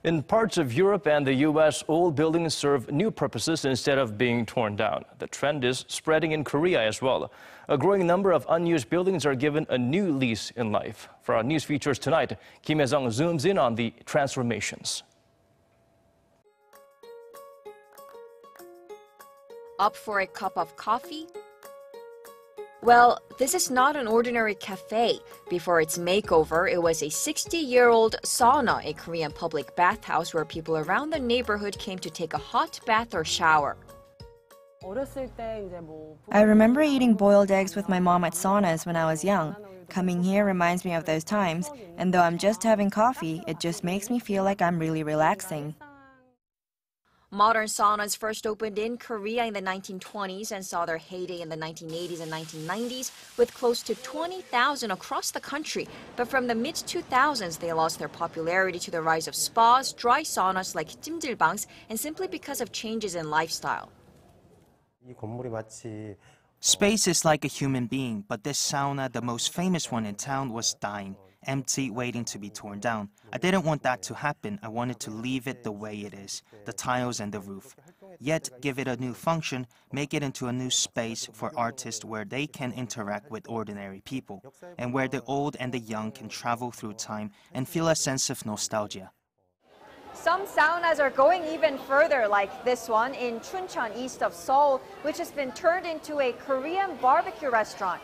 In parts of Europe and the U.S., old buildings serve new purposes instead of being torn down. The trend is spreading in Korea as well. A growing number of unused buildings are given a new lease in life. For our news features tonight, Kim Hye-sung zooms in on the transformations. Up for a cup of coffee? Well, this is not an ordinary cafe. Before its makeover, it was a 60-year-old sauna, a Korean public bathhouse where people around the neighborhood came to take a hot bath or shower. I remember eating boiled eggs with my mom at saunas when I was young. Coming here reminds me of those times, and though I'm just having coffee, it just makes me feel like I'm really relaxing. Modern saunas first opened in Korea in the 1920s and saw their heyday in the 1980s and 1990s, with close to 20,000 across the country. But from the mid-2000s, they lost their popularity to the rise of spas, dry saunas like jimjilbangs, and simply because of changes in lifestyle. Space is like a human being, but this sauna, the most famous one in town, was dying, empty, waiting to be torn down. I didn't want that to happen. I wanted to leave it the way it is, the tiles and the roof. Yet give it a new function, make it into a new space for artists where they can interact with ordinary people, and where the old and the young can travel through time and feel a sense of nostalgia. Some saunas are going even further, like this one in Chuncheon, east of Seoul, which has been turned into a Korean barbecue restaurant.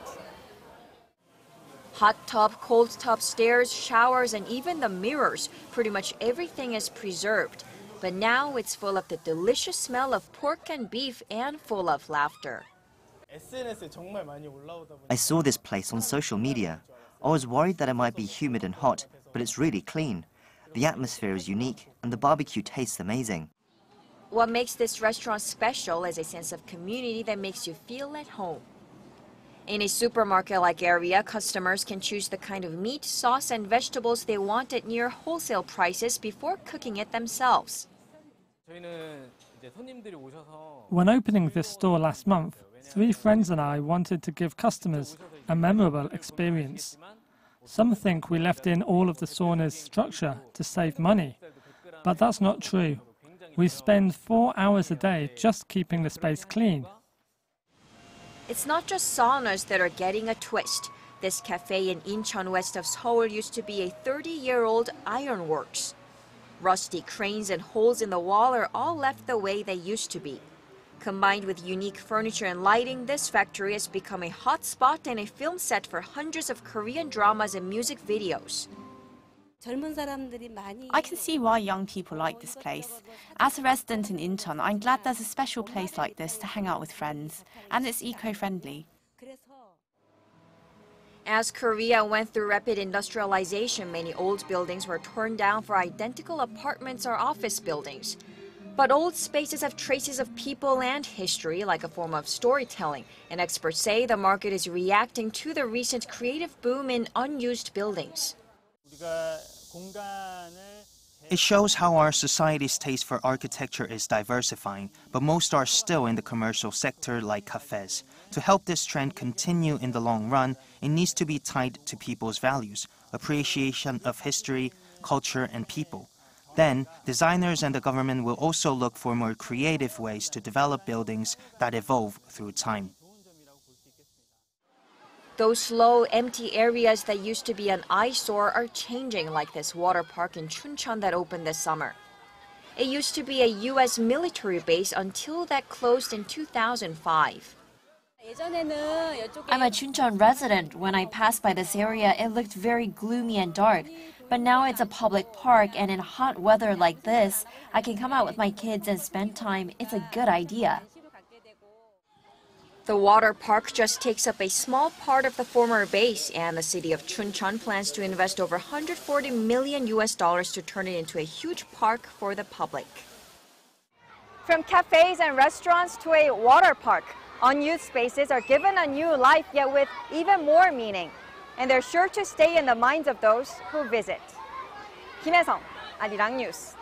Hot tub, cold tub, stairs, showers, and even the mirrors. Pretty much everything is preserved. But now it's full of the delicious smell of pork and beef and full of laughter. I saw this place on social media. I was worried that it might be humid and hot, but it's really clean. The atmosphere is unique, and the barbecue tastes amazing. What makes this restaurant special is a sense of community that makes you feel at home. In a supermarket-like area, customers can choose the kind of meat, sauce, and vegetables they want at near wholesale prices before cooking it themselves. When opening this store last month, 3 friends and I wanted to give customers a memorable experience. Some think we left in all of the sauna's structure to save money, but that's not true. We spend 4 hours a day just keeping the space clean. It's not just saunas that are getting a twist. This cafe in Incheon, west of Seoul, used to be a 30-year-old ironworks. Rusty cranes and holes in the wall are all left the way they used to be. Combined with unique furniture and lighting, this factory has become a hot spot and a film set for hundreds of Korean dramas and music videos. I can see why young people like this place. As a resident in Incheon, I'm glad there's a special place like this to hang out with friends, and it's eco-friendly. As Korea went through rapid industrialization, many old buildings were torn down for identical apartments or office buildings. But old spaces have traces of people and history, like a form of storytelling, and experts say the market is reacting to the recent creative boom in unused buildings. It shows how our society's taste for architecture is diversifying, but most are still in the commercial sector like cafes. To help this trend continue in the long run, it needs to be tied to people's values, appreciation of history, culture, and people. Then, designers and the government will also look for more creative ways to develop buildings that evolve through time. Those low, empty areas that used to be an eyesore are changing, like this water park in Chuncheon that opened this summer. It used to be a U.S. military base until that closed in 2005. I'm a Chuncheon resident. When I passed by this area, it looked very gloomy and dark. But now it's a public park, and in hot weather like this, I can come out with my kids and spend time. It's a good idea. The water park just takes up a small part of the former base, and the city of Chuncheon plans to invest over $140 million to turn it into a huge park for the public. From cafes and restaurants to a water park, unused spaces are given a new life, yet with even more meaning. And they're sure to stay in the minds of those who visit. Kim Hye-sung, Arirang News.